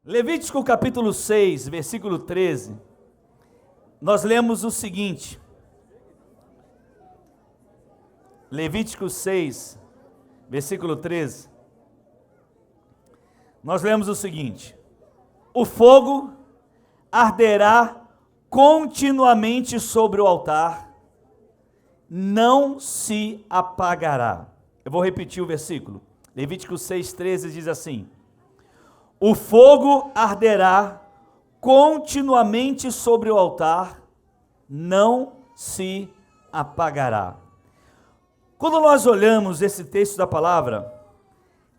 Levítico capítulo 6, versículo 13, nós lemos o seguinte. Levítico 6, versículo 13, nós lemos o seguinte: o fogo arderá continuamente sobre o altar, não se apagará. Eu vou repetir o versículo. Levítico 6,13 diz assim: o fogo arderá continuamente sobre o altar, não se apagará. Quando nós olhamos esse texto da palavra,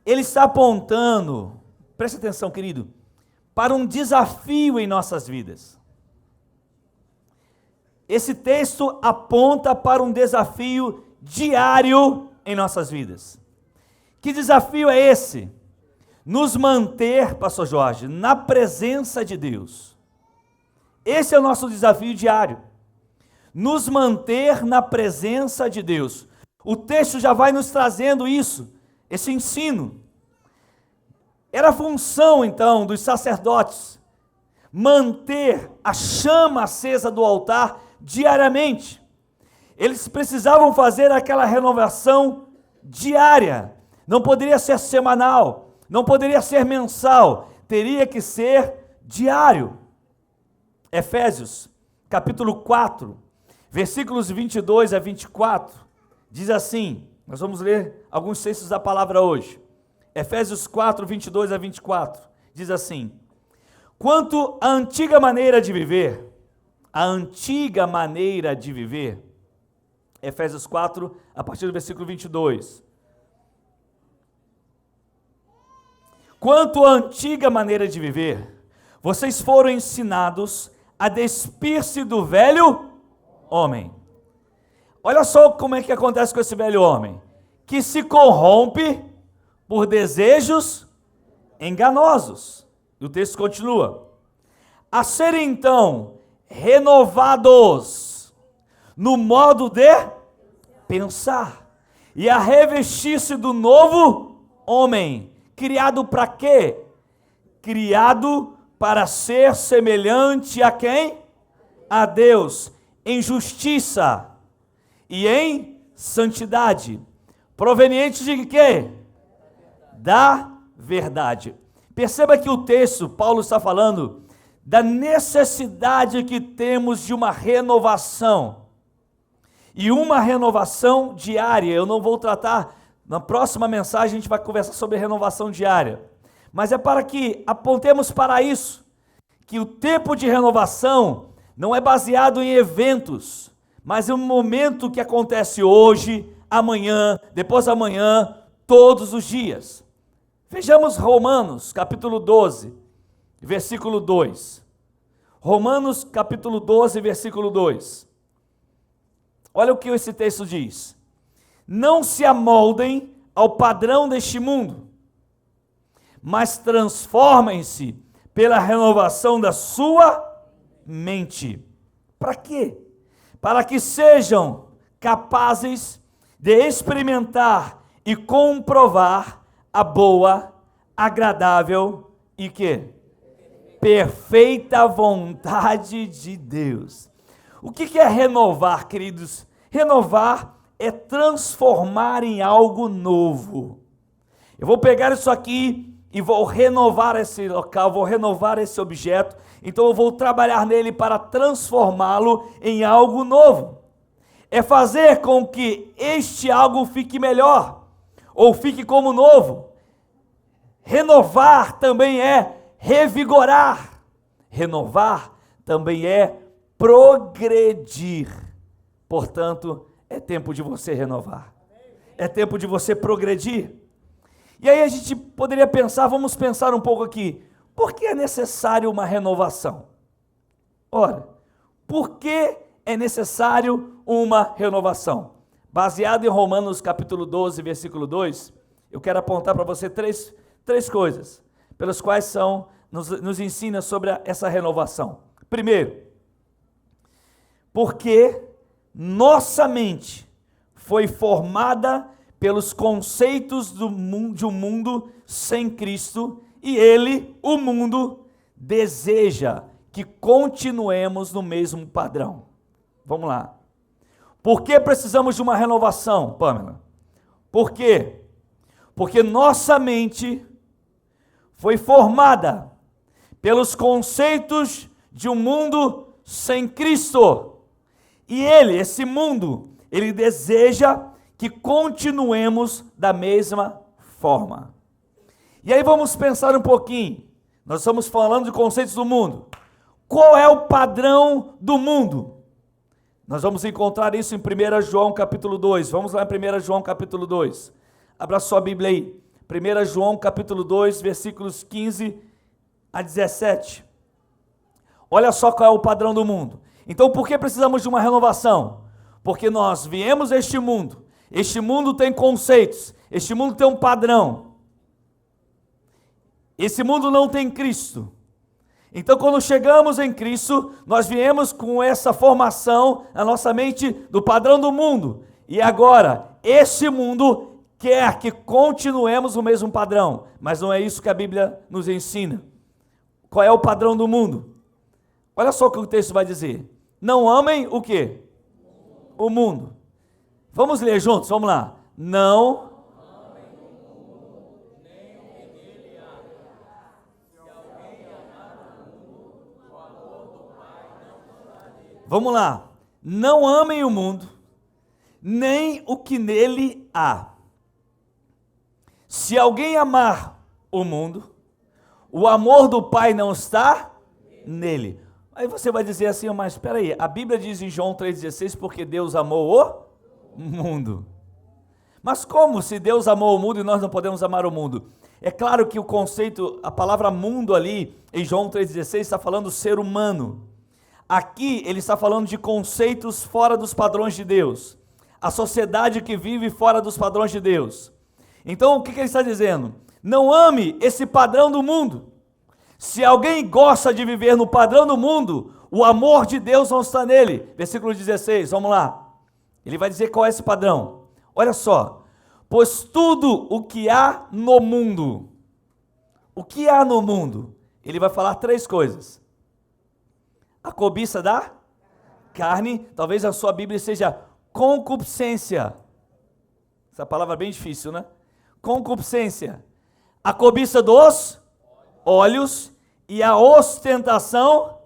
ele está apontando, preste atenção, querido, para um desafio em nossas vidas. Esse texto aponta para um desafio diário em nossas vidas. Que desafio é esse? Nos manter, pastor Jorge, na presença de Deus. Esse é o nosso desafio diário. Nos manter na presença de Deus. O texto já vai nos trazendo isso, esse ensino. Era a função, então, dos sacerdotes manter a chama acesa do altar diariamente. Eles precisavam fazer aquela renovação diária. Não poderia ser semanal, não poderia ser mensal, teria que ser diário. Efésios, capítulo 4, versículos 22 a 24, diz assim, nós vamos ler alguns textos da palavra hoje. Efésios 4, 22 a 24, diz assim: quanto à antiga maneira de viver, Efésios 4, a partir do versículo 22. Quanto à antiga maneira de viver, vocês foram ensinados a despir-se do velho homem. Olha só como é que acontece com esse velho homem, que se corrompe por desejos enganosos. E o texto continua: a serem então renovados no modo de pensar, e a revestir-se do novo homem, criado para quê? Criado para ser semelhante a quem? A Deus, em justiça e em santidade, proveniente de quê? Da verdade. Perceba que o texto, Paulo está falando da necessidade que temos de uma renovação, e uma renovação diária. Eu não vou tratar, na próxima mensagem a gente vai conversar sobre renovação diária, mas é para que apontemos para isso, que o tempo de renovação não é baseado em eventos, mas é um momento que acontece hoje, amanhã, depois da manhã, todos os dias. Vejamos Romanos, capítulo 12, versículo 2. Romanos, capítulo 12, versículo 2. Olha o que esse texto diz: não se amoldem ao padrão deste mundo, mas transformem-se pela renovação da sua mente. Para quê? Para que sejam capazes de experimentar e comprovar a boa, agradável e que? Perfeita vontade de Deus. O que é renovar, queridos? Renovar é transformar em algo novo. Eu vou pegar isso aqui e vou renovar esse local, vou renovar esse objeto, então eu vou trabalhar nele para transformá-lo em algo novo. É fazer com que este algo fique melhor, ou fique como novo. Renovar também é revigorar. Renovar também é progredir. Portanto, é tempo de você renovar. É tempo de você progredir. E aí a gente poderia pensar, vamos pensar um pouco aqui, por que é necessário uma renovação? Ora, por que é necessário uma renovação? Baseado em Romanos capítulo 12, versículo 2, eu quero apontar para você três coisas, pelas quais nos ensina sobre essa renovação. Primeiro, porque nossa mente foi formada pelos conceitos de um mundo sem Cristo E ele, o mundo, deseja que continuemos no mesmo padrão. Vamos lá. Por que precisamos de uma renovação, Pamela? Por quê? Porque nossa mente foi formada pelos conceitos de um mundo sem Cristo. E esse mundo, ele deseja que continuemos da mesma forma. E aí vamos pensar um pouquinho. Nós estamos falando de conceitos do mundo. Qual é o padrão do mundo? Nós vamos encontrar isso em 1 João capítulo 2. Vamos lá em 1 João capítulo 2. Abra sua Bíblia aí. 1 João capítulo 2, versículos 15 a 17. Olha só qual é o padrão do mundo. Então, por que precisamos de uma renovação? Porque nós viemos a este mundo. Este mundo tem conceitos. Este mundo tem um padrão. Esse mundo não tem Cristo. Então, quando chegamos em Cristo, nós viemos com essa formação na nossa mente do padrão do mundo. E agora, esse mundo quer que continuemos o mesmo padrão, mas não é isso que a Bíblia nos ensina. Qual é o padrão do mundo? Olha só o que o texto vai dizer. Não amem o quê? O mundo. Vamos ler juntos, vamos lá. Não amem o mundo, nem o que nele há. Se alguém amar o mundo, o amor do Pai não está nele. Vamos lá. Não amem o mundo, nem o que nele há. Se alguém amar o mundo, o amor do Pai não está nele. Aí você vai dizer assim, mas espera aí, a Bíblia diz em João 3,16, porque Deus amou o mundo. Mas como se Deus amou o mundo e nós não podemos amar o mundo? É claro que o conceito, a palavra mundo ali, em João 3,16, está falando ser humano. Aqui ele está falando de conceitos fora dos padrões de Deus. A sociedade que vive fora dos padrões de Deus. Então o que ele está dizendo? Não ame esse padrão do mundo. Se alguém gosta de viver no padrão do mundo, o amor de Deus não está nele. Versículo 16, vamos lá. Ele vai dizer qual é esse padrão. Olha só. Pois tudo o que há no mundo. O que há no mundo? Ele vai falar três coisas. A cobiça da carne. Talvez a sua Bíblia seja concupiscência. Essa palavra é bem difícil, né? Concupiscência. A cobiça dos olhos e a ostentação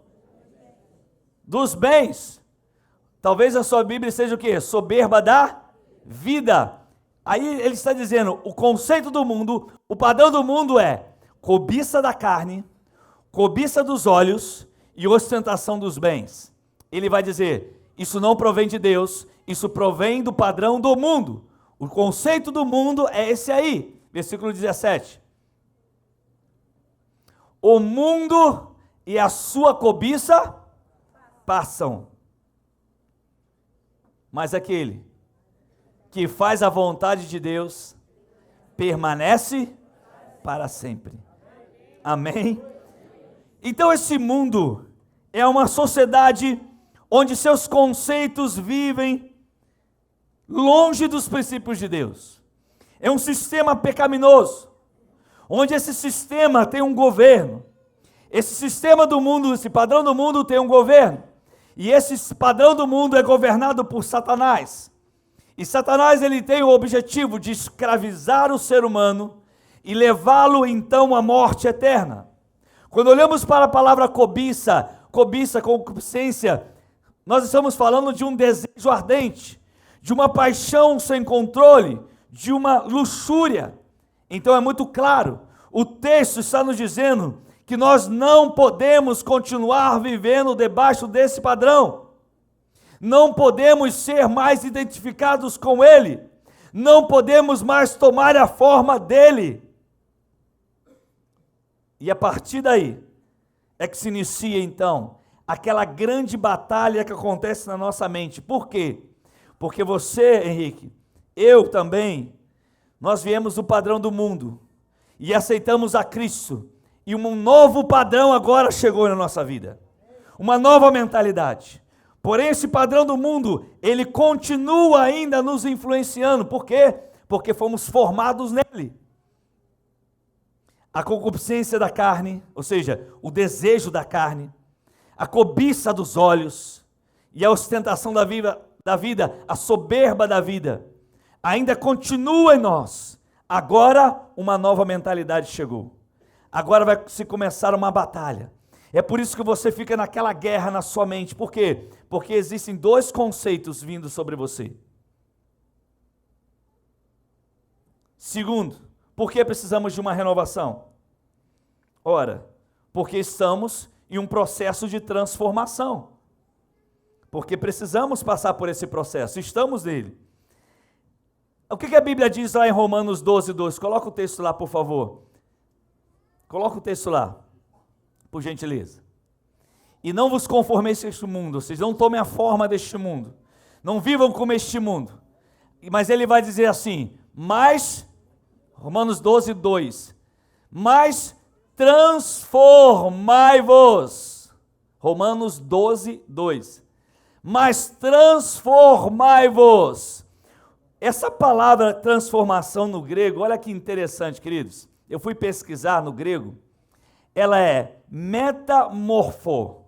dos bens. Talvez a sua Bíblia seja o quê? Soberba da vida. Aí ele está dizendo, o conceito do mundo, o padrão do mundo é cobiça da carne, cobiça dos olhos e ostentação dos bens. Ele vai dizer, isso não provém de Deus, isso provém do padrão do mundo. O conceito do mundo é esse aí. Versículo 17. O mundo e a sua cobiça passam. Mas aquele que faz a vontade de Deus permanece para sempre. Amém? Então esse mundo é uma sociedade onde seus conceitos vivem longe dos princípios de Deus. É um sistema pecaminoso, onde esse sistema tem um governo. Esse sistema do mundo, esse padrão do mundo tem um governo. E esse padrão do mundo é governado por Satanás. E Satanás ele tem o objetivo de escravizar o ser humano e levá-lo então à morte eterna. Quando olhamos para a palavra cobiça, concupiscência, nós estamos falando de um desejo ardente, de uma paixão sem controle, de uma luxúria. Então é muito claro, o texto está nos dizendo que nós não podemos continuar vivendo debaixo desse padrão. Não podemos ser mais identificados com ele. Não podemos mais tomar a forma dele. E a partir daí é que se inicia então aquela grande batalha que acontece na nossa mente. Por quê? Porque você, Henrique, eu também, nós viemos do padrão do mundo e aceitamos a Cristo. E um novo padrão agora chegou na nossa vida. Uma nova mentalidade. Porém, esse padrão do mundo, ele continua ainda nos influenciando. Por quê? Porque fomos formados nele. a concupiscência da carne, ou seja, o desejo da carne, a cobiça dos olhos e a ostentação da vida, a soberba da vida, ainda continua em nós. Agora uma nova mentalidade chegou. Agora vai se começar uma batalha. É por isso que você fica naquela guerra na sua mente. Por quê? Porque existem dois conceitos vindo sobre você. Segundo, por que precisamos de uma renovação? Ora, porque estamos em um processo de transformação. Porque precisamos passar por esse processo, estamos nele. O que a Bíblia diz lá em Romanos 12, 2? Coloca o texto lá, por favor. Coloca o texto lá, por gentileza. E não vos conformeis com este mundo, vocês não tomem a forma deste mundo, não vivam como este mundo. Mas ele vai dizer assim, Romanos 12, 2, mas transformai-vos, Romanos 12, 2, mas transformai-vos. Essa palavra transformação no grego, olha que interessante, queridos, eu fui pesquisar no grego, ela é metamorfo.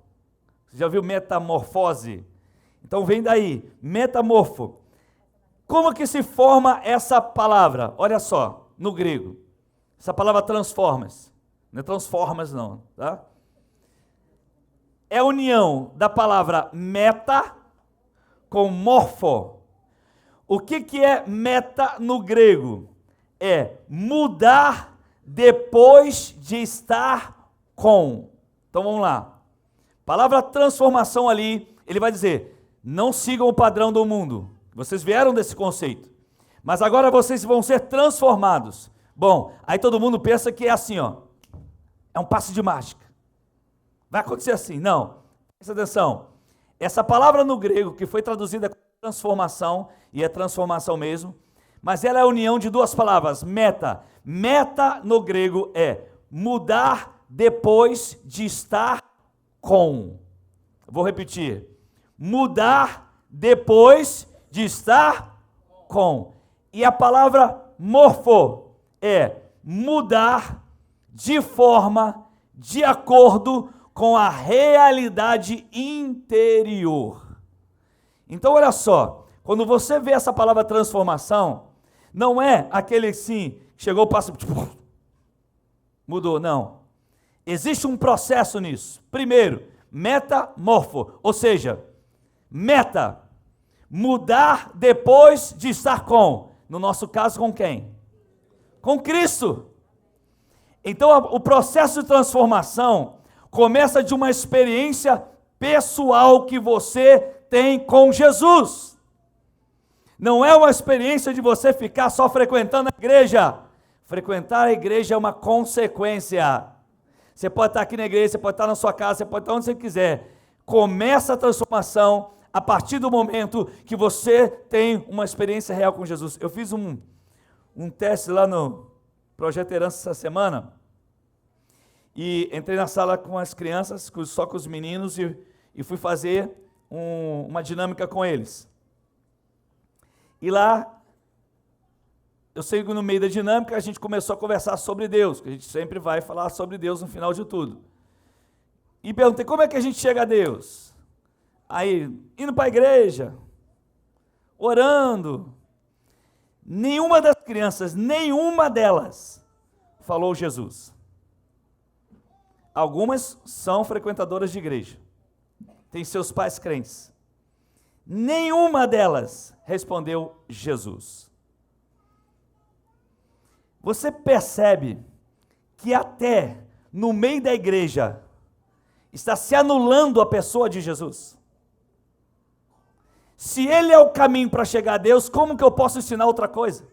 Você já viu metamorfose? Então vem daí, metamorfo. Como que se forma essa palavra? Olha só, no grego. Essa palavra transformas. Não é transformas não, tá? É a união da palavra meta com morfo. O que é meta no grego? É mudar depois de estar com. Então vamos lá. Palavra transformação ali, ele vai dizer, não sigam o padrão do mundo. Vocês vieram desse conceito. Mas agora vocês vão ser transformados. Bom, aí todo mundo pensa que é assim, ó. É um passe de mágica. Vai acontecer assim. Não. Presta atenção. Essa palavra no grego, que foi traduzida como transformação, e é transformação mesmo, mas ela é a união de duas palavras, meta. Meta no grego é mudar depois de estar com. Vou repetir. Mudar depois de estar com. E a palavra morfo é mudar de forma, de acordo com a realidade interior. Então olha só, quando você vê essa palavra transformação, não é aquele assim, chegou, passa, mudou, não. Existe um processo nisso. Primeiro, metamorfo, ou seja, meta, mudar depois de estar com. No nosso caso, com quem? Com Cristo. Então, o processo de transformação começa de uma experiência pessoal que você tem com Jesus. Não é uma experiência de você ficar só frequentando a igreja. Frequentar a igreja é uma consequência. Você pode estar aqui na igreja, você pode estar na sua casa, você pode estar onde você quiser. Começa a transformação a partir do momento que você tem uma experiência real com Jesus. Eu fiz um teste lá no Projeto Herança essa semana e entrei na sala com as crianças, só com os meninos e fui fazer uma dinâmica com eles. E lá, eu sei que no meio da dinâmica a gente começou a conversar sobre Deus, que a gente sempre vai falar sobre Deus no final de tudo. E perguntei, como é que a gente chega a Deus? Aí, indo para a igreja, orando. Nenhuma das crianças, nenhuma delas falou Jesus. Algumas são frequentadoras de igreja, têm seus pais crentes. Nenhuma delas respondeu Jesus. Você percebe que até no meio da igreja está se anulando a pessoa de Jesus? Se ele é o caminho para chegar a Deus, como que eu posso ensinar outra coisa?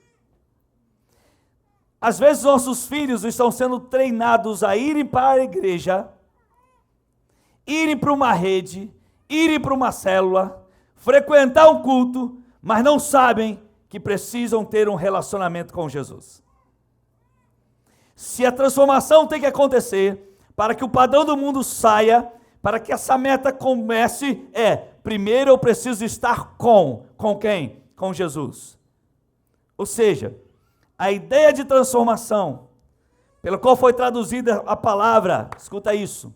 Às vezes nossos filhos estão sendo treinados a irem para a igreja, irem para uma rede, irem para uma célula, frequentar um culto, mas não sabem que precisam ter um relacionamento com Jesus. Se a transformação tem que acontecer, para que o padrão do mundo saia, para que essa meta comece, primeiro eu preciso estar com quem? Com Jesus. Ou seja, a ideia de transformação pelo qual foi traduzida a palavra, escuta isso,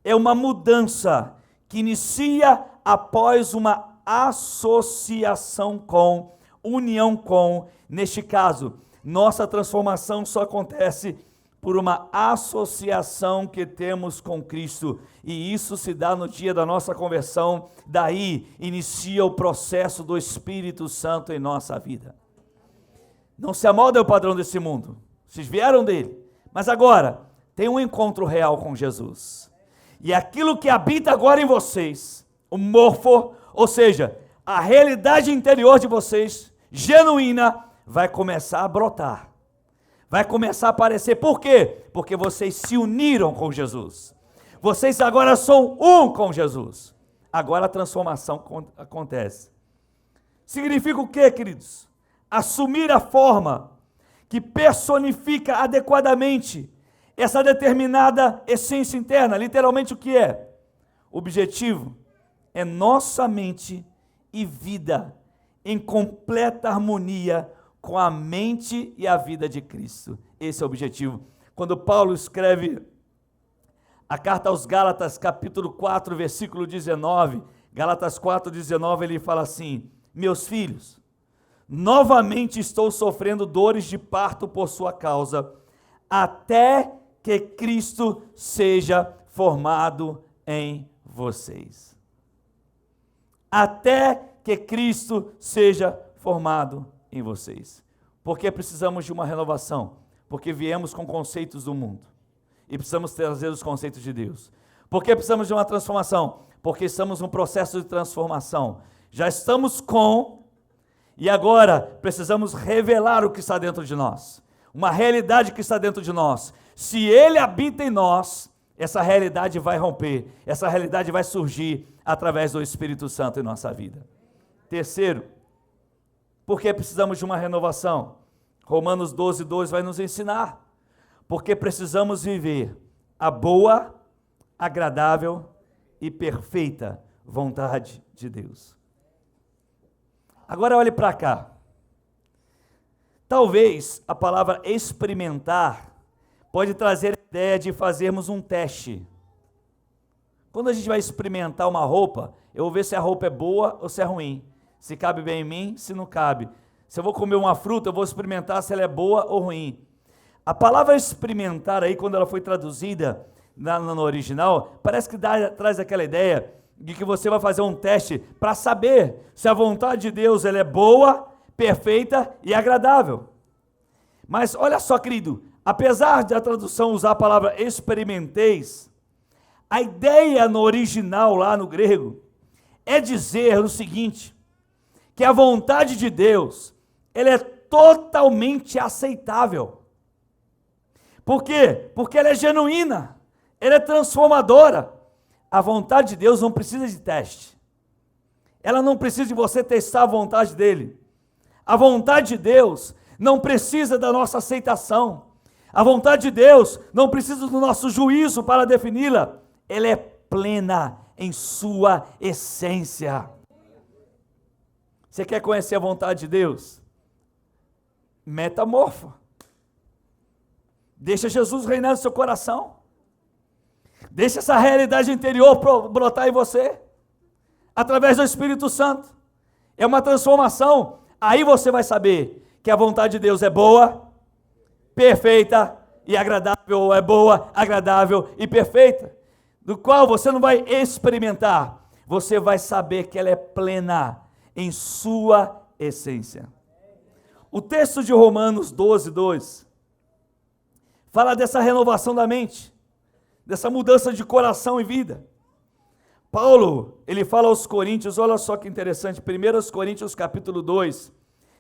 é uma mudança que inicia após uma associação com, união com, neste caso, nossa transformação só acontece por uma associação que temos com Cristo, e isso se dá no dia da nossa conversão, daí inicia o processo do Espírito Santo em nossa vida. Não se amolda ao padrão desse mundo, vocês vieram dele, mas agora tem um encontro real com Jesus, e aquilo que habita agora em vocês, o morfo, ou seja, a realidade interior de vocês, genuína, vai começar a brotar, vai começar a aparecer. Por quê? Porque vocês se uniram com Jesus, vocês agora são um com Jesus, agora a transformação acontece. Significa o quê, queridos? Assumir a forma que personifica adequadamente essa determinada essência interna. Literalmente o que é? O objetivo é nossa mente e vida em completa harmonia com a mente e a vida de Cristo. Esse é o objetivo. Quando Paulo escreve a carta aos Gálatas, capítulo 4, versículo 19, Gálatas 4, 19, ele fala assim: meus filhos, novamente estou sofrendo dores de parto por sua causa, até que Cristo seja formado em vocês. Até que Cristo seja formado em vocês. Por que precisamos de uma renovação? Porque viemos com conceitos do mundo e precisamos trazer os conceitos de Deus. Por que precisamos de uma transformação? Porque estamos num processo de transformação. Já estamos com, e agora precisamos revelar o que está dentro de nós, uma realidade que está dentro de nós. Se Ele habita em nós, essa realidade vai romper, essa realidade vai surgir através do Espírito Santo em nossa vida. Terceiro, por que precisamos de uma renovação? Romanos 12, 2 vai nos ensinar. Porque precisamos viver a boa, agradável e perfeita vontade de Deus. Agora olhe para cá. Talvez a palavra experimentar pode trazer a ideia de fazermos um teste. Quando a gente vai experimentar uma roupa, eu vou ver se a roupa é boa ou se é ruim. Se cabe bem em mim, se não cabe. Se eu vou comer uma fruta, eu vou experimentar se ela é boa ou ruim. A palavra experimentar aí, quando ela foi traduzida no original, parece que traz aquela ideia de que você vai fazer um teste para saber se a vontade de Deus ela é boa, perfeita e agradável. Mas olha só, querido, apesar da tradução usar a palavra experimenteis, a ideia no original lá no grego é dizer o seguinte, que a vontade de Deus, ela é totalmente aceitável. Por quê? Porque ela é genuína, ela é transformadora. A vontade de Deus não precisa de teste. Ela não precisa de você testar a vontade dele. A vontade de Deus não precisa da nossa aceitação. A vontade de Deus não precisa do nosso juízo para defini-la. Ela é plena em sua essência. Você quer conhecer a vontade de Deus? Metamorfa. Deixa Jesus reinar no seu coração. Deixa essa realidade interior brotar em você. Através do Espírito Santo. É uma transformação. Aí você vai saber que a vontade de Deus é boa, perfeita e agradável. Ou é boa, agradável e perfeita. Do qual você não vai experimentar. Você vai saber que ela é plena em sua essência. O texto de Romanos 12, 2 fala dessa renovação da mente, dessa mudança de coração e vida. Paulo, ele fala aos Coríntios, olha só que interessante, 1 Coríntios capítulo 2,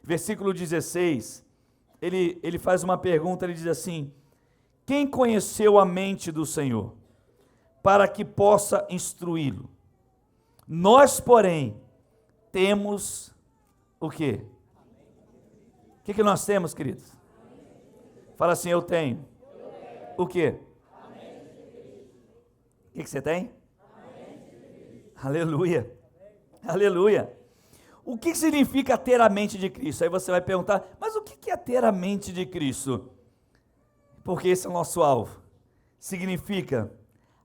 versículo 16, ele faz uma pergunta, ele diz assim: quem conheceu a mente do Senhor, para que possa instruí-lo? Nós, porém, temos o quê? O que nós temos, queridos? Fala assim, eu tenho. O quê? O que você tem? Aleluia. Aleluia. O que significa ter a mente de Cristo? Aí você vai perguntar, mas o que é ter a mente de Cristo? porque esse é o nosso alvo. Significa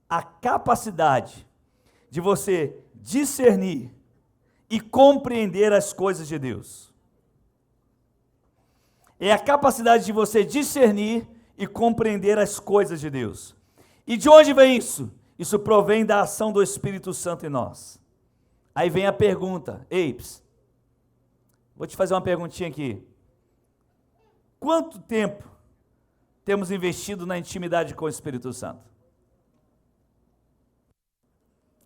a capacidade de você discernir e compreender as coisas de Deus. É a capacidade de você discernir e compreender as coisas de Deus. E de onde vem isso? Isso provém da ação do Espírito Santo em nós. Aí vem a pergunta, vou te fazer uma perguntinha aqui. Quanto tempo temos investido na intimidade com o Espírito Santo?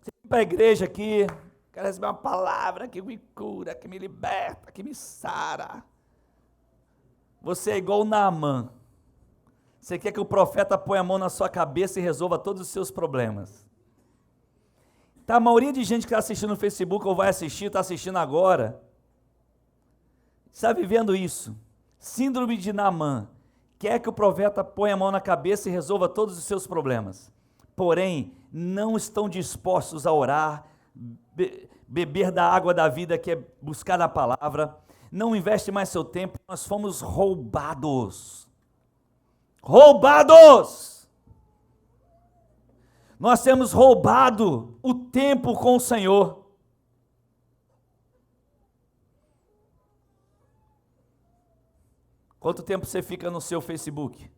Você vem para a igreja aqui, quer receber uma palavra que me cura, que me liberta, que me sara. Você é igual o Naamã. Você quer que o profeta ponha a mão na sua cabeça e resolva todos os seus problemas. Tá, a maioria de gente que está assistindo no Facebook ou vai assistir, está assistindo agora, está vivendo isso. Síndrome de Naamã. Quer que o profeta ponha a mão na cabeça e resolva todos os seus problemas. Porém, não estão dispostos a orar, beber da água da vida, que é buscar na palavra. Não investe mais seu tempo. Nós fomos roubados. Roubados! Nós temos roubado o tempo com o Senhor. Quanto tempo você fica no seu Facebook?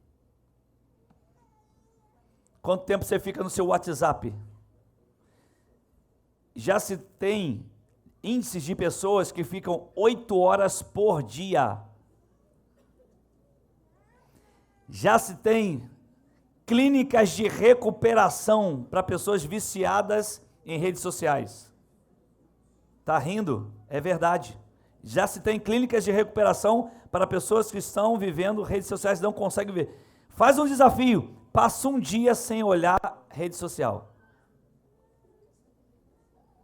Quanto tempo você fica no seu WhatsApp? Já se tem índices de pessoas que ficam 8 horas por dia. Já se tem clínicas de recuperação para pessoas viciadas em redes sociais. Tá rindo? É verdade. Já se tem clínicas de recuperação para pessoas que estão vivendo redes sociais e não conseguem ver. Faz um desafio, passa um dia sem olhar rede social.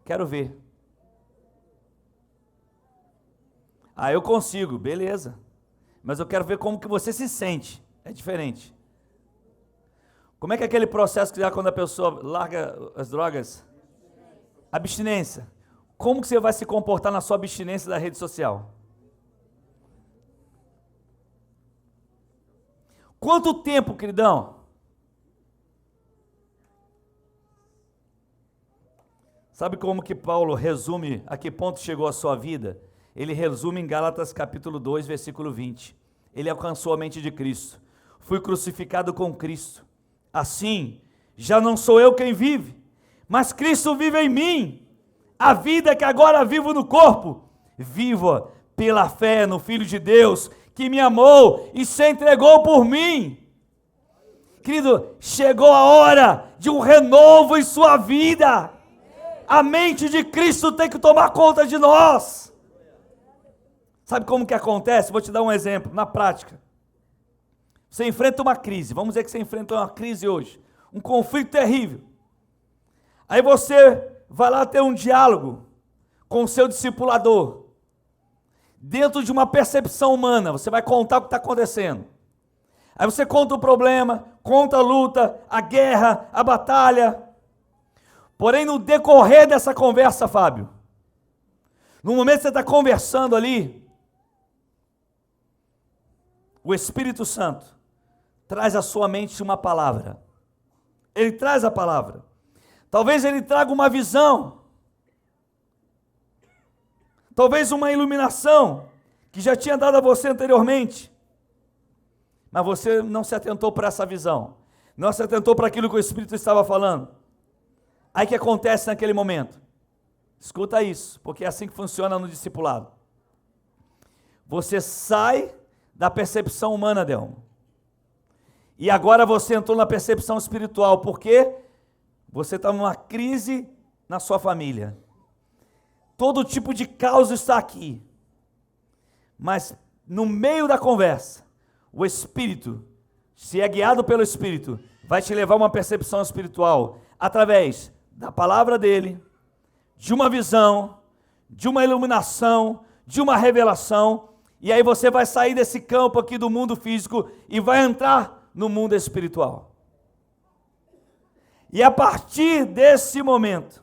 Quero ver. Ah, eu consigo, beleza. Mas eu quero ver como que você se sente. É diferente. Como é que é aquele processo que dá quando a pessoa larga as drogas? Abstinência. Como que você vai se comportar na sua abstinência da rede social? Quanto tempo, queridão? Sabe como que Paulo resume a que ponto chegou a sua vida? Ele resume em Gálatas capítulo 2, versículo 20. Ele alcançou a mente de Cristo. Fui crucificado com Cristo. Assim, já não sou eu quem vive, mas Cristo vive em mim. A vida que agora vivo no corpo, viva pela fé no Filho de Deus, que me amou e se entregou por mim. Querido, chegou a hora de um renovo em sua vida. A mente de Cristo tem que tomar conta de nós. Sabe como que acontece? Vou te dar um exemplo, na prática. Você enfrenta uma crise, vamos dizer que você enfrenta uma crise hoje, um conflito terrível. Aí você vai lá ter um diálogo com o seu discipulador. Dentro de uma percepção humana, você vai contar o que está acontecendo. Aí você conta o problema, conta a luta, a guerra, a batalha. Porém, no decorrer dessa conversa, Fábio, no momento que você está conversando ali, o Espírito Santo traz à sua mente uma palavra. Ele traz a palavra. Talvez ele traga uma visão. Talvez uma iluminação que já tinha dado a você anteriormente. Mas você não se atentou para essa visão. Não se atentou para aquilo que o Espírito estava falando. Aí o que acontece naquele momento? Escuta isso, porque é assim que funciona no discipulado. Você sai da percepção humana, Delmo. E agora você entrou na percepção espiritual, porque você está numa crise na sua família. Todo tipo de caos está aqui. Mas no meio da conversa, o Espírito, se é guiado pelo Espírito, vai te levar a uma percepção espiritual, através da palavra dele, de uma visão, de uma iluminação, de uma revelação, e aí você vai sair desse campo aqui do mundo físico e vai entrar no mundo espiritual. E a partir desse momento,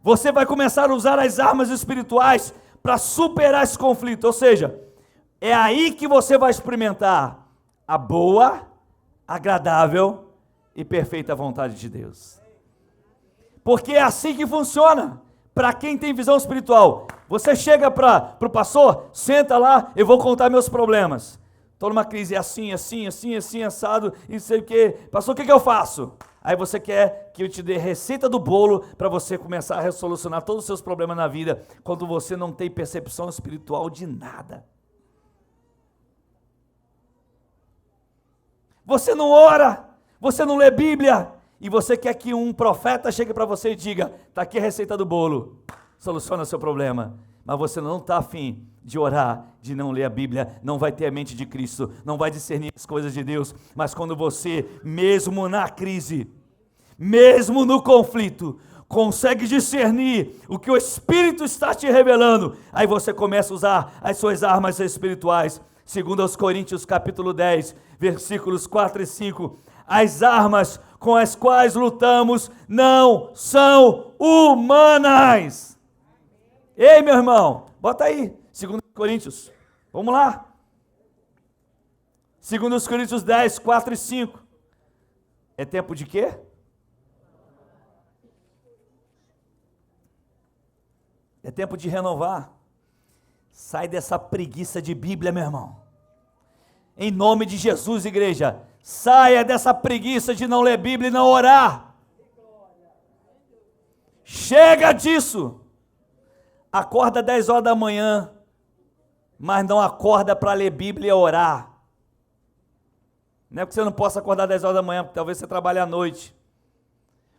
você vai começar a usar as armas espirituais para superar esse conflito. Ou seja, É aí que você vai experimentar a boa, agradável e perfeita vontade de Deus. Porque é assim que funciona. Para quem tem visão espiritual, você chega para o pastor, senta lá, eu vou contar meus problemas. Estou numa crise assim, assado, e não sei o que. Pastor, o que eu faço? Aí você quer que eu te dê receita do bolo para você começar a resolucionar todos os seus problemas na vida, quando você não tem percepção espiritual de nada. Você não ora, você não lê Bíblia, e você quer que um profeta chegue para você e diga, está aqui a receita do bolo, soluciona seu problema. Mas você não está afim de orar, de não ler a Bíblia, não vai ter a mente de Cristo, não vai discernir as coisas de Deus. Mas quando você, mesmo na crise, mesmo no conflito, consegue discernir o que o Espírito está te revelando, aí você começa a usar as suas armas espirituais. Segundo aos Coríntios capítulo 10, versículos 4 e 5, as armas com as quais lutamos não são humanas. Ei, meu irmão, bota aí, 2 Coríntios, vamos lá. 2 Coríntios 10, 4 e 5. É tempo de quê? É tempo de renovar. Sai dessa preguiça de Bíblia, meu irmão. Em nome de Jesus, igreja, saia dessa preguiça de não ler Bíblia e não orar. Chega disso. Acorda 10 horas da manhã, mas não acorda para ler Bíblia e orar. Não é porque você não possa acordar 10 horas da manhã, porque talvez você trabalhe à noite.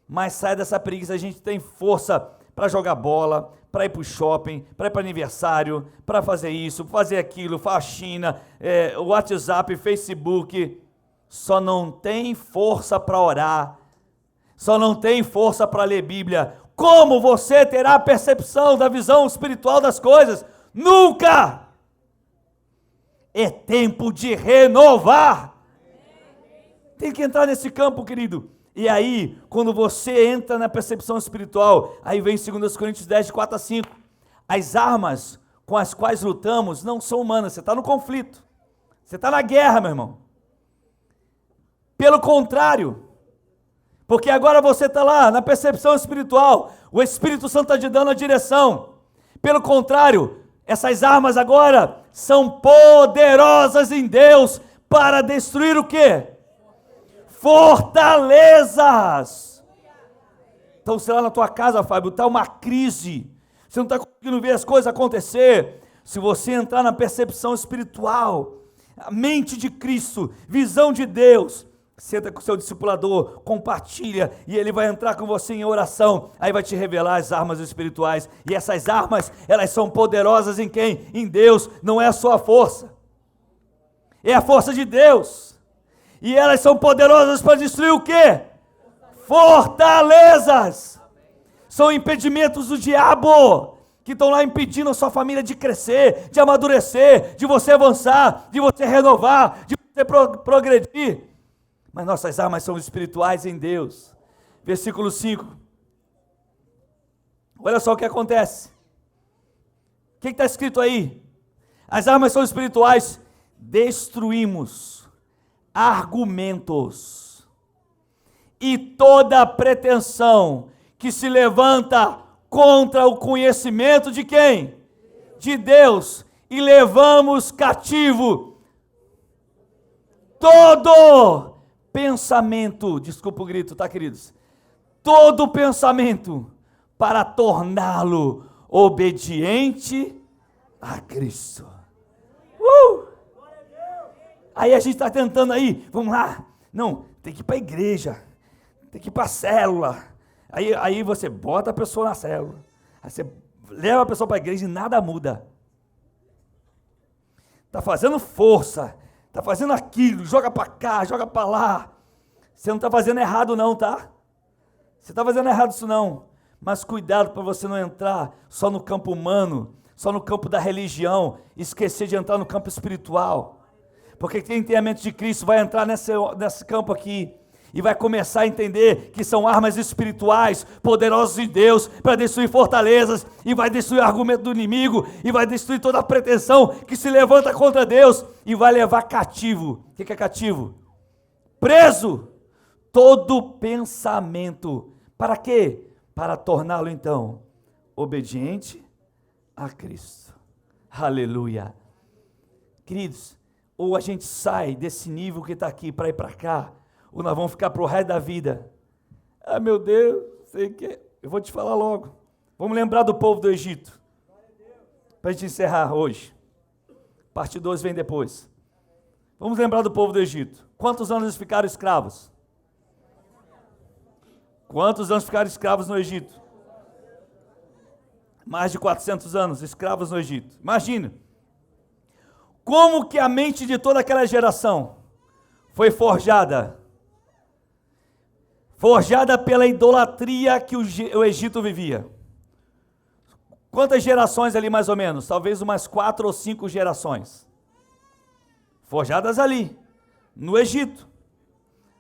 Mas sai dessa preguiça, a gente tem força para jogar bola, para ir para o shopping, para ir para aniversário, para fazer isso, fazer aquilo, faxina, WhatsApp, Facebook. Só não tem força para orar, só não tem força para ler Bíblia. Como você terá a percepção da visão espiritual das coisas? Nunca! É tempo de renovar. Tem que entrar nesse campo, querido. E aí, quando você entra na percepção espiritual, aí vem 2 Coríntios 10, de 4 a 5. As armas com as quais lutamos não são humanas. Você está no conflito. Você está na guerra, meu irmão. Pelo contrário, porque agora você está lá na percepção espiritual, o Espírito Santo está te dando a direção. Pelo contrário, essas armas agora são poderosas em Deus para destruir o quê? Fortalezas. Então, sei lá na tua casa, Fábio, está uma crise, você não está conseguindo ver as coisas acontecer. Se você entrar na percepção espiritual, a mente de Cristo, visão de Deus, senta com o seu discipulador, compartilha, e ele vai entrar com você em oração, aí vai te revelar as armas espirituais, e essas armas, elas são poderosas em quem? Em Deus, não é a sua força, é a força de Deus, e elas são poderosas para destruir o quê? Fortalezas, são impedimentos do diabo, que estão lá impedindo a sua família de crescer, de amadurecer, de você avançar, de você renovar, de você progredir. Mas nossas armas são espirituais em Deus. Versículo 5. Olha só o que acontece. O que está escrito aí? As armas são espirituais. Destruímos argumentos e toda pretensão que se levanta contra o conhecimento de quem? De Deus. E levamos cativo todo pensamento, desculpa o grito, tá, queridos? Todo pensamento para torná-lo obediente a Cristo. Aí a gente está tentando aí, vamos lá, não, tem que ir para a igreja, tem que ir para a célula. Aí você bota a pessoa na célula, aí você leva a pessoa para a igreja e nada muda. Está fazendo força, está fazendo aquilo, joga para cá, joga para lá. Você não está fazendo errado não, tá? Você está fazendo errado isso não. Mas cuidado para você não entrar só no campo humano, só no campo da religião, esquecer de entrar no campo espiritual. Porque quem tem a mente de Cristo vai entrar nesse campo aqui. e vai começar a entender que são armas espirituais, poderosas de Deus, para destruir fortalezas, e vai destruir o argumento do inimigo, e vai destruir toda a pretensão que se levanta contra Deus, e vai levar cativo. O que é cativo? Preso todo pensamento. Para quê? Para torná-lo então obediente a Cristo. Aleluia. Queridos, ou a gente sai desse nível que está aqui para ir para cá, ou nós vamos ficar para o resto da vida. Ah, meu Deus, sei que eu vou te falar logo. Vamos lembrar do povo do Egito, para a gente encerrar hoje. Parte 2 vem depois. Vamos lembrar do povo do Egito. Quantos anos eles ficaram escravos? Quantos anos ficaram escravos no Egito? Mais de 400 anos escravos no Egito. Imagina. Como que a mente de toda aquela geração foi forjada? Forjada pela idolatria que o Egito vivia. Quantas gerações ali mais ou menos? Talvez umas 4 ou 5 gerações. Forjadas ali, no Egito.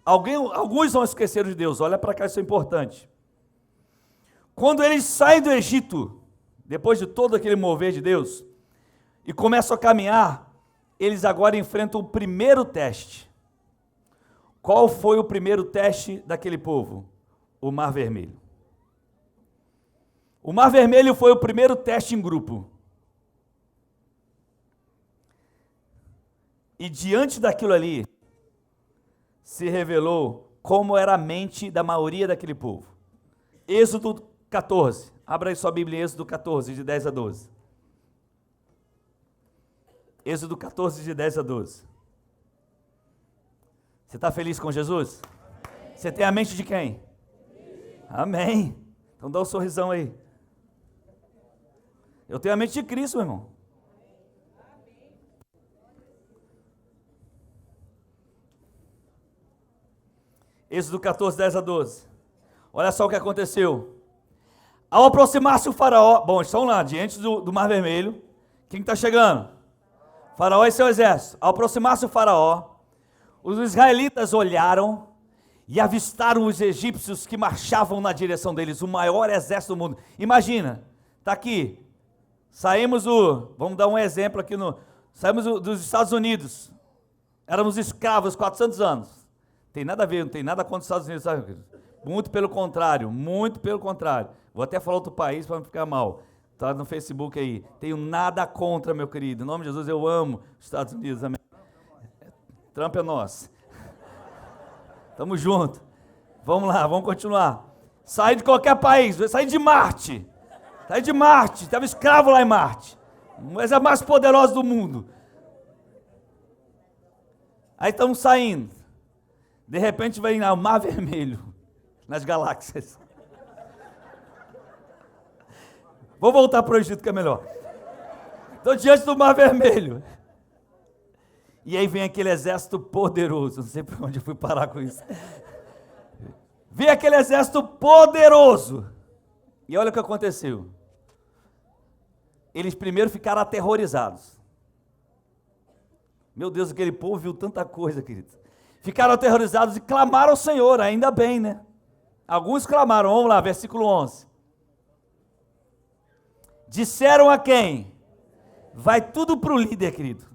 Alguns vão esquecer de Deus, olha para cá, isso é importante. Quando eles saem do Egito, depois de todo aquele mover de Deus, e começam a caminhar, eles agora enfrentam o primeiro teste. Qual foi o primeiro teste daquele povo? O Mar Vermelho. O Mar Vermelho foi o primeiro teste em grupo. E diante daquilo ali, se revelou como era a mente da maioria daquele povo. Êxodo 14. Abra aí sua Bíblia em Êxodo 14, de 10 a 12. Êxodo 14, de 10 a 12. Você está feliz com Jesus? Amém. Você tem a mente de quem? Amém. Então dá um sorrisão aí. Eu tenho a mente de Cristo, meu irmão. Êxodo 14, 10 a 12. Olha só o que aconteceu. Ao aproximar-se o faraó, bom, estão lá, diante do Mar Vermelho. Quem está chegando? Faraó e seu exército. Ao aproximar-se o faraó, os israelitas olharam e avistaram os egípcios que marchavam na direção deles, o maior exército do mundo. Imagina, está aqui, vamos dar um exemplo aqui, saímos dos Estados Unidos, éramos escravos 400 anos. Tem nada a ver, não tem nada contra os Estados Unidos, sabe? Muito pelo contrário, muito pelo contrário. Vou até falar outro país para não ficar mal. Está no Facebook aí. Tenho nada contra, meu querido. Em nome de Jesus, eu amo os Estados Unidos. Amém. Trump é nosso. Tamo junto. Vamos lá, vamos continuar. Saí de qualquer país, saí de Marte. Saí de Marte, estava escravo lá em Marte. Mas é a mais poderosa do mundo. Aí estamos saindo. De repente vem o Mar Vermelho, nas galáxias. Vou voltar para o Egito que é melhor. Estou diante do Mar Vermelho. E aí vem aquele exército poderoso. Não sei para onde eu fui parar com isso. Vem aquele exército poderoso. E olha o que aconteceu. Eles primeiro ficaram aterrorizados. Meu Deus, aquele povo viu tanta coisa, querido. Ficaram aterrorizados e clamaram ao Senhor, ainda bem, né? Alguns clamaram, vamos lá, versículo 11. Disseram a quem? Vai tudo para o líder, querido.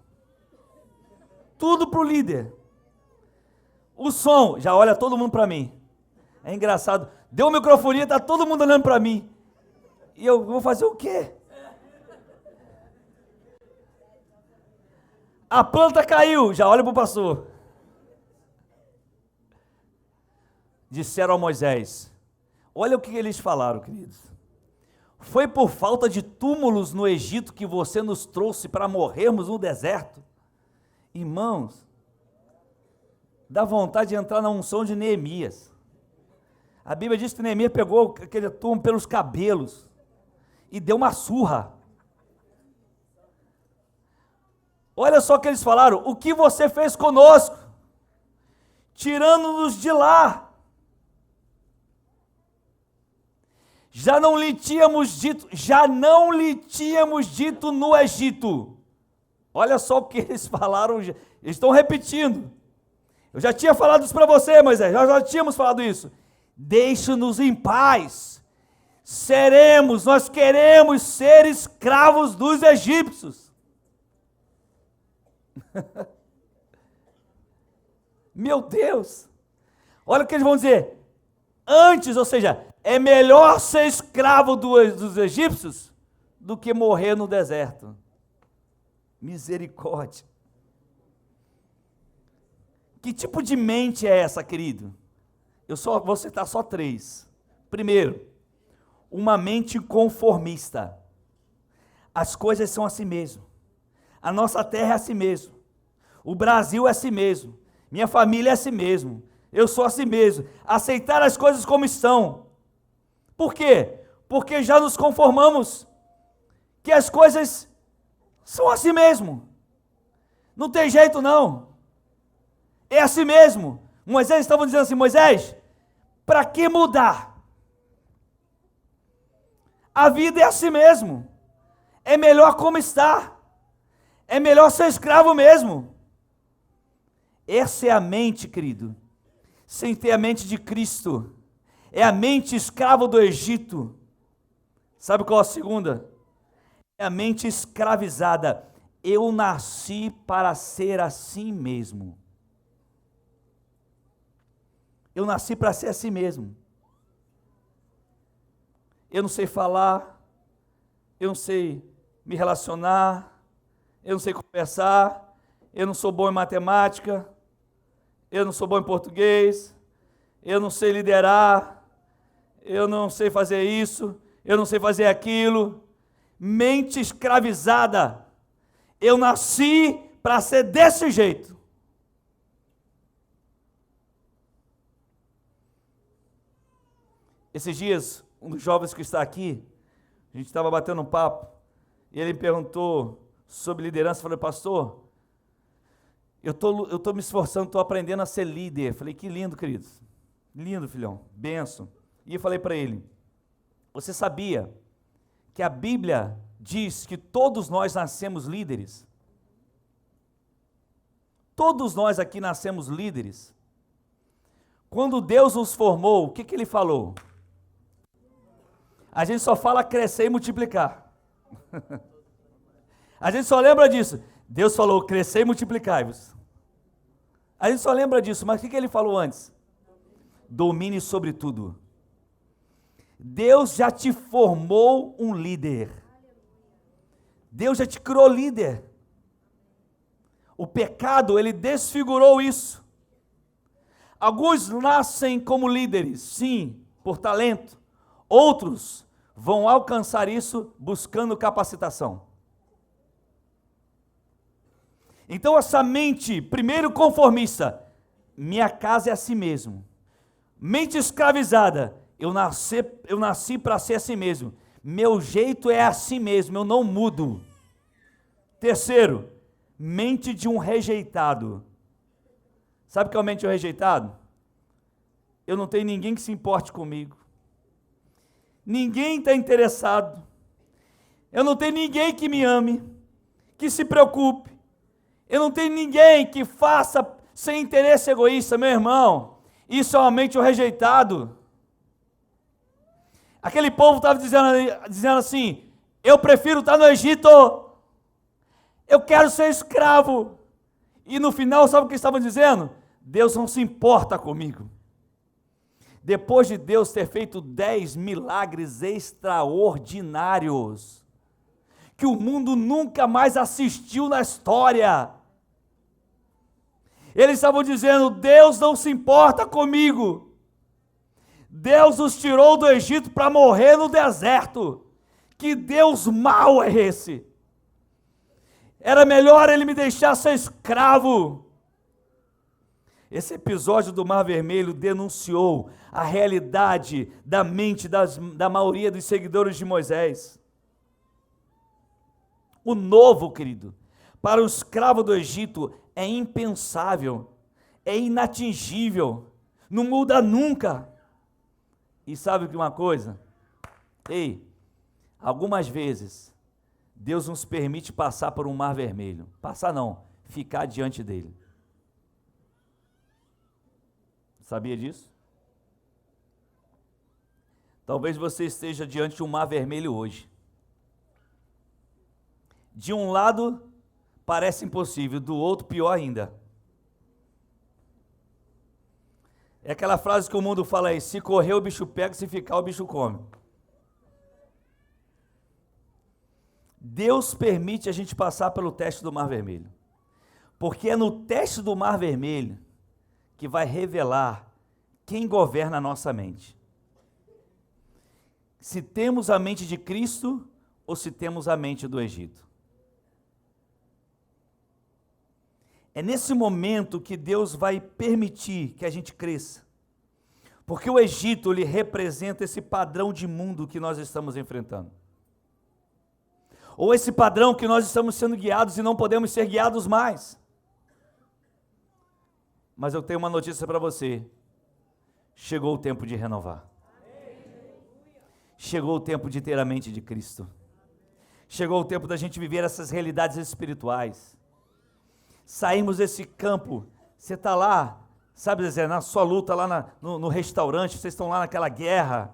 Tudo para o líder. O som, já olha todo mundo para mim. É engraçado. Deu o microfone, está todo mundo olhando para mim. E eu vou fazer o quê? A planta caiu, já olha para o pastor. Disseram a Moisés, olha o que eles falaram, queridos. Foi por falta de túmulos no Egito que você nos trouxe para morrermos no deserto? Irmãos, dá vontade de entrar na unção de Neemias. A Bíblia diz que Neemias pegou aquele túmulo pelos cabelos e deu uma surra. Olha só o que eles falaram, o que você fez conosco, tirando-nos de lá. Já não lhe tínhamos dito no Egito. Olha só o que eles falaram, eles estão repetindo. Eu já tinha falado isso para você, Moisés, já tínhamos falado isso. Deixa-nos em paz. Nós queremos ser escravos dos egípcios. Meu Deus! Olha o que eles vão dizer. Antes, ou seja, é melhor ser escravo dos egípcios do que morrer no deserto. Misericórdia. Que tipo de mente é essa, querido? Eu vou citar só 3. Primeiro, uma mente conformista. As coisas são assim mesmo. A nossa terra é assim mesmo. O Brasil é assim mesmo. Minha família é assim mesmo. Eu sou assim mesmo. Aceitar as coisas como estão. Por quê? Porque já nos conformamos que as coisas são assim mesmo. Não tem jeito não. É assim mesmo. Moisés estava dizendo assim, Moisés, para que mudar? A vida é assim mesmo. É melhor como está. É melhor ser escravo mesmo. Essa é a mente, querido, sem ter a mente de Cristo. É a mente escrava do Egito. Sabe qual é a segunda? É a mente escravizada. Eu nasci para ser assim mesmo. Eu nasci para ser assim mesmo. Eu não sei falar, eu não sei me relacionar, eu não sei conversar, eu não sou bom em matemática, eu não sou bom em português, eu não sei liderar, eu não sei fazer isso, eu não sei fazer aquilo. Mente escravizada. Eu nasci para ser desse jeito. Esses dias, um dos jovens que está aqui, a gente estava batendo um papo, e ele me perguntou sobre liderança. Eu falei, pastor, eu tô me esforçando, estou aprendendo a ser líder. Eu falei, que lindo, queridos. Lindo, filhão, benção. E eu falei para ele, você sabia que a Bíblia diz que todos nós nascemos líderes? Todos nós aqui nascemos líderes. Quando Deus nos formou, o que ele falou? A gente só fala crescer e multiplicar. A gente só lembra disso. Deus falou crescer e multiplicar-vos. A gente só lembra disso, mas o que ele falou antes? Domine sobre tudo. Deus já te formou um líder. Deus já te criou líder. O pecado, ele desfigurou isso. Alguns nascem como líderes, sim, por talento. Outros vão alcançar isso buscando capacitação. Então essa mente, primeiro conformista, minha casa é assim mesmo. Mente escravizada, eu nasci para ser assim mesmo. Meu jeito é assim mesmo, eu não mudo. Terceiro, mente de um rejeitado. Sabe o que é a mente de um rejeitado? Eu não tenho ninguém que se importe comigo. Ninguém está interessado. Eu não tenho ninguém que me ame, que se preocupe. Eu não tenho ninguém que faça sem interesse egoísta, meu irmão. Isso é uma mente de um rejeitado. Aquele povo estava dizendo assim, eu prefiro estar no Egito. Eu quero ser escravo. E no final, sabe o que estavam dizendo? Deus não se importa comigo. Depois de Deus ter feito 10 milagres extraordinários, que o mundo nunca mais assistiu na história, eles estavam dizendo, Deus não se importa comigo. Deus os tirou do Egito para morrer no deserto. Que Deus mau é esse? Era melhor ele me deixar ser escravo. Esse episódio do Mar Vermelho denunciou a realidade da mente da maioria dos seguidores de Moisés. O novo, querido, para o escravo do Egito é impensável, é inatingível, não muda nunca. E sabe que uma coisa? Ei, algumas vezes Deus nos permite passar por um mar vermelho. Passar não, ficar diante dele. Sabia disso? Talvez você esteja diante de um mar vermelho hoje. De um lado parece impossível, do outro pior ainda. É aquela frase que o mundo fala aí: se correr o bicho pega, se ficar o bicho come. Deus permite a gente passar pelo teste do Mar Vermelho, porque é no teste do Mar Vermelho que vai revelar quem governa a nossa mente. Se temos a mente de Cristo ou se temos a mente do Egito. É nesse momento que Deus vai permitir que a gente cresça, porque o Egito, ele representa esse padrão de mundo que nós estamos enfrentando, ou esse padrão que nós estamos sendo guiados e não podemos ser guiados mais. Mas eu tenho uma notícia para você: chegou o tempo de renovar. Chegou o tempo de ter a mente de Cristo. Chegou o tempo da gente viver essas realidades espirituais. Saímos desse campo. Você está lá, sabe, Zé, na sua luta lá no restaurante, vocês estão lá naquela guerra,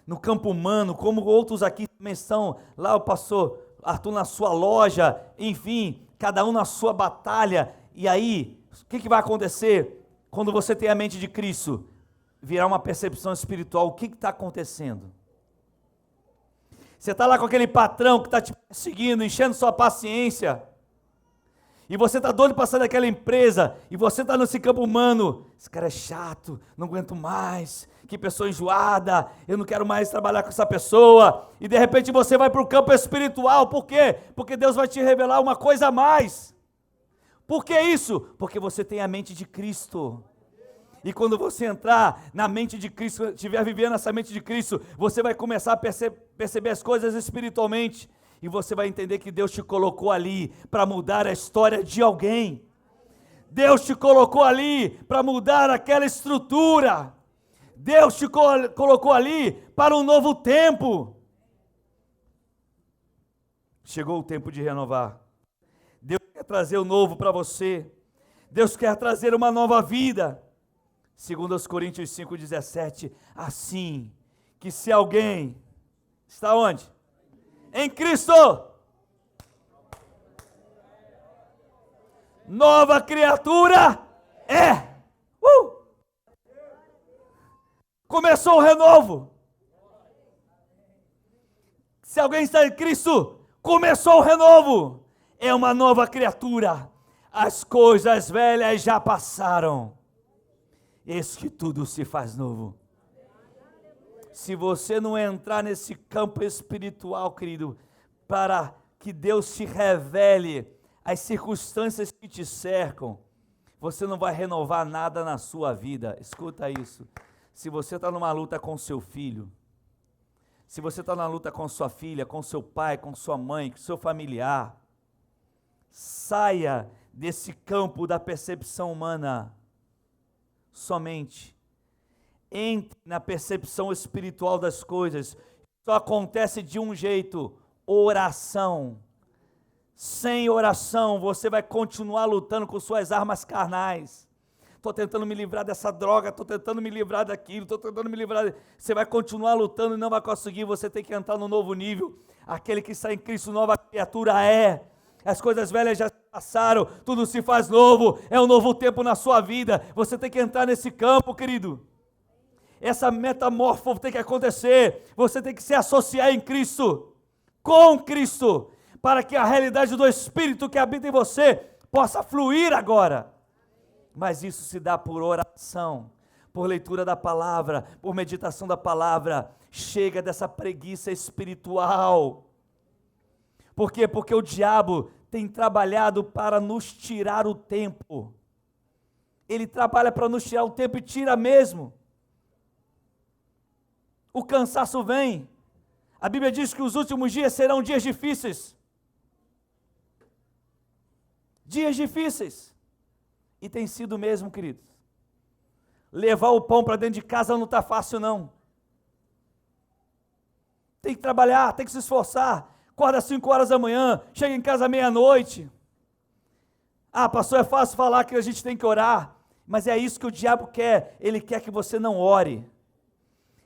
no campo humano, como outros aqui também estão, lá o pastor Arthur na sua loja, enfim, cada um na sua batalha. E aí, o que vai acontecer quando você tem a mente de Cristo? Virar uma percepção espiritual. O que está acontecendo? Você está lá com aquele patrão que está te perseguindo, enchendo sua paciência, e você está doido para sair daquela empresa, e você está nesse campo humano: esse cara é chato, não aguento mais, que pessoa enjoada, eu não quero mais trabalhar com essa pessoa. E de repente você vai para o campo espiritual. Por quê? Porque Deus vai te revelar uma coisa a mais. Por que isso? Porque você tem a mente de Cristo. E quando você entrar na mente de Cristo, estiver vivendo essa mente de Cristo, você vai começar a perceber as coisas espiritualmente, e você vai entender que Deus te colocou ali para mudar a história de alguém. Deus te colocou ali para mudar aquela estrutura. Deus te colocou ali para um novo tempo. Chegou o tempo de renovar. Deus quer trazer o novo para você. Deus quer trazer uma nova vida. 2 Coríntios 5,17, assim que se alguém está onde? Em Cristo, nova criatura é. Começou o renovo. Se alguém está em Cristo, começou o renovo. É uma nova criatura. As coisas velhas já passaram. Eis que tudo se faz novo. Se você não entrar nesse campo espiritual, querido, para que Deus te revele as circunstâncias que te cercam, você não vai renovar nada na sua vida. Escuta isso. Se você está numa luta com seu filho, se você está na luta com sua filha, com seu pai, com sua mãe, com seu familiar, saia desse campo da percepção humana. Somente entre na percepção espiritual das coisas. Só acontece de um jeito: oração. Sem oração você vai continuar lutando com suas armas carnais. Estou tentando me livrar dessa droga, estou tentando me livrar daquilo, estou tentando me livrar. Você vai continuar lutando e não vai conseguir. Você tem que entrar no novo nível. Aquele que está em Cristo, nova criatura é. As coisas velhas já passaram, tudo se faz novo, é um novo tempo na sua vida. Você tem que entrar nesse campo, querido. Essa metamorfose tem que acontecer. Você tem que se associar em Cristo, com Cristo, para que a realidade do Espírito que habita em você possa fluir agora. Mas isso se dá por oração, por leitura da palavra, por meditação da palavra. Chega dessa preguiça espiritual. Por quê? Porque o diabo tem trabalhado para nos tirar o tempo. Ele trabalha para nos tirar o tempo e tira mesmo. O cansaço vem. A Bíblia diz que os últimos dias serão dias difíceis. Dias difíceis. E tem sido mesmo, queridos. Levar o pão para dentro de casa não está fácil, não. Tem que trabalhar, tem que se esforçar. Acorda às 5 horas da manhã, chega em casa à meia-noite. Ah, pastor, é fácil falar que a gente tem que orar. Mas é isso que o diabo quer. Ele quer que você não ore.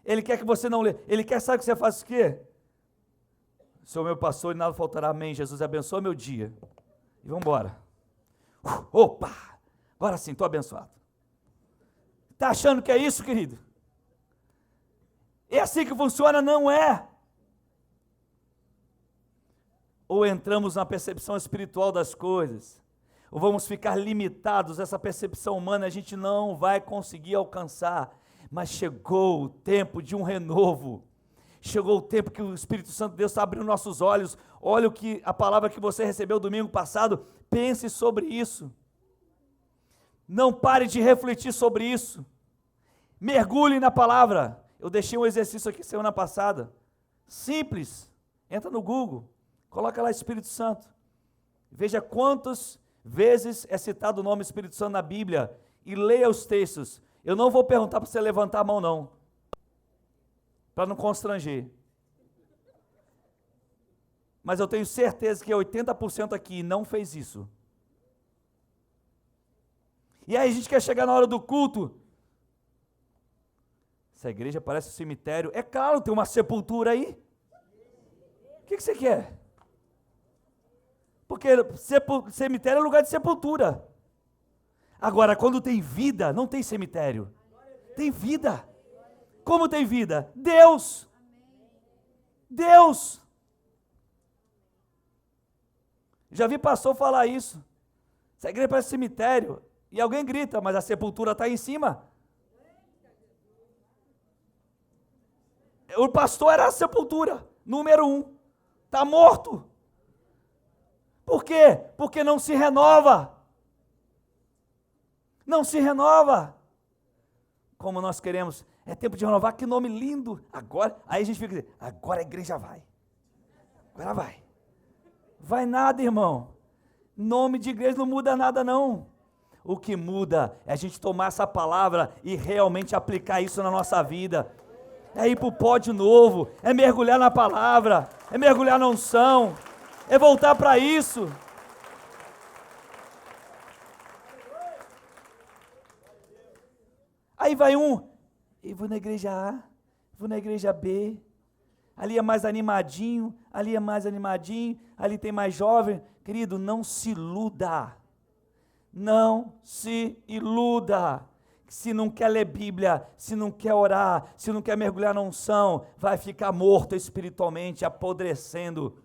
Ele quer que você não lê. Ele quer, sabe que você faça o quê? Sou meu pastor e nada faltará. Amém. Jesus abençoa meu dia. E vamos embora. Opa! Agora sim, estou abençoado. Está achando que é isso, querido? É assim que funciona? Não é. Ou entramos na percepção espiritual das coisas, ou vamos ficar limitados a essa percepção humana, a gente não vai conseguir alcançar. Mas chegou o tempo de um renovo. Chegou o tempo que o Espírito Santo de Deus está abrindo nossos olhos. Olha a palavra que você recebeu domingo passado. Pense sobre isso. Não pare de refletir sobre isso. Mergulhe na palavra. Eu deixei um exercício aqui semana passada. Simples. Entra no Google. Coloca lá Espírito Santo. Veja quantas vezes é citado o nome Espírito Santo na Bíblia. E leia os textos. Eu não vou perguntar para você levantar a mão, não. Para não constranger. Mas eu tenho certeza que 80% aqui não fez isso. E aí a gente quer chegar na hora do culto. Essa igreja parece um cemitério. É claro, tem uma sepultura aí. O que você quer? Porque cemitério é lugar de sepultura. Agora, quando tem vida, não tem cemitério. Tem vida. Como tem vida? Deus. Deus. Já vi pastor falar isso. Essa igreja parece cemitério. E alguém grita, mas a sepultura está em cima. O pastor era a sepultura, número 1. Está morto. Por quê? Porque não se renova. Não se renova. Como nós queremos. É tempo de renovar, que nome lindo. Agora, aí a gente fica dizendo, agora a igreja vai. Agora vai. Vai nada, irmão. Nome de igreja não muda nada, não. O que muda é a gente tomar essa palavra e realmente aplicar isso na nossa vida. É ir para o pó de novo, é mergulhar na palavra, é mergulhar na unção, é voltar para isso. Aí vai eu vou na igreja A, vou na igreja B, ali é mais animadinho, ali é mais animadinho, ali tem mais jovem. Querido, não se iluda, não se iluda. Se não quer ler Bíblia, se não quer orar, se não quer mergulhar na unção, vai ficar morto espiritualmente, apodrecendo.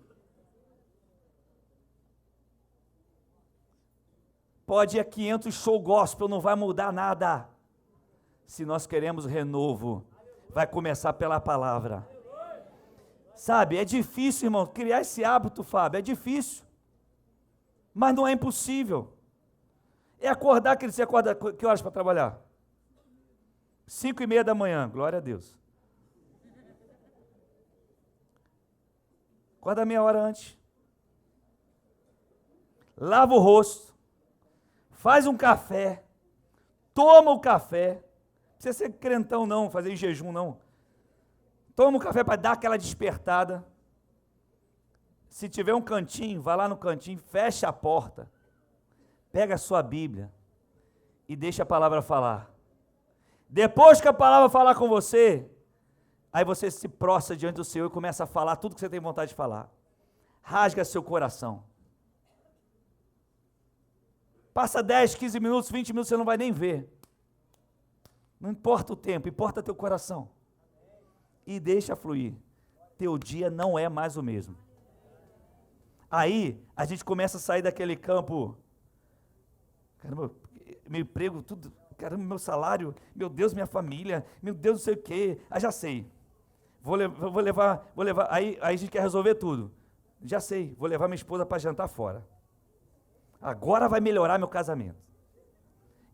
Pode ir a 500 show gospel, não vai mudar nada. Se nós queremos renovo, vai começar pela palavra. Sabe, é difícil, irmão, criar esse hábito, Fábio, é difícil. Mas não é impossível. É acordar, que você acorda, que horas para trabalhar? 5:30 da manhã, glória a Deus. Acorda meia hora antes. Lava o rosto. Faz um café. Toma o café. Não precisa ser crentão não, fazer em jejum não. Toma o café para dar aquela despertada. Se tiver um cantinho, vai lá no cantinho, fecha a porta. Pega a sua Bíblia e deixa a palavra falar. Depois que a palavra falar com você, aí você se prostra diante do Senhor e começa a falar tudo que você tem vontade de falar. Rasga seu coração. Passa 10, 15 minutos, 20 minutos, você não vai nem ver. Não importa o tempo, importa teu coração. E deixa fluir. Teu dia não é mais o mesmo. Aí, a gente começa a sair daquele campo. Caramba, meu emprego, tudo. Caramba, meu salário, meu Deus, minha família, meu Deus, não sei o quê. Ah, já sei. Vou levar. Aí a gente quer resolver tudo. Já sei, vou levar minha esposa para jantar fora. Agora vai melhorar meu casamento.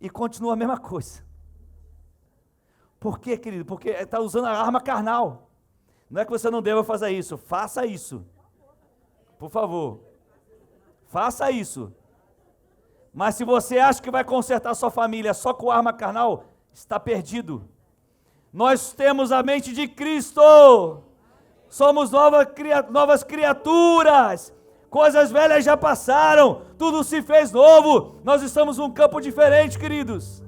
E continua a mesma coisa. Por quê, querido? Porque está usando a arma carnal. Não é que você não deva fazer isso, faça isso. Por favor. Faça isso. Mas se você acha que vai consertar sua família só com arma carnal, está perdido. Nós temos a mente de Cristo. Somos novas criaturas. Coisas velhas já passaram. Tudo se fez novo. Nós estamos num campo diferente, queridos.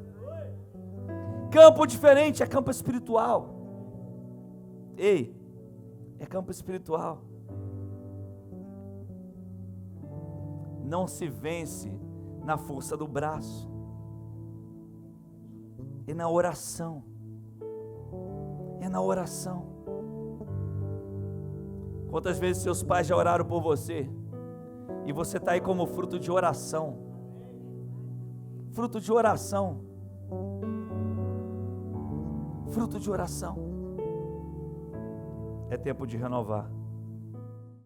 campo diferente, é campo espiritual. Ei, é campo espiritual. Não se vence na força do braço, é na oração. É na oração. Quantas vezes seus pais já oraram por você e você está aí como fruto de oração? Fruto de oração. Fruto de oração. É tempo de renovar.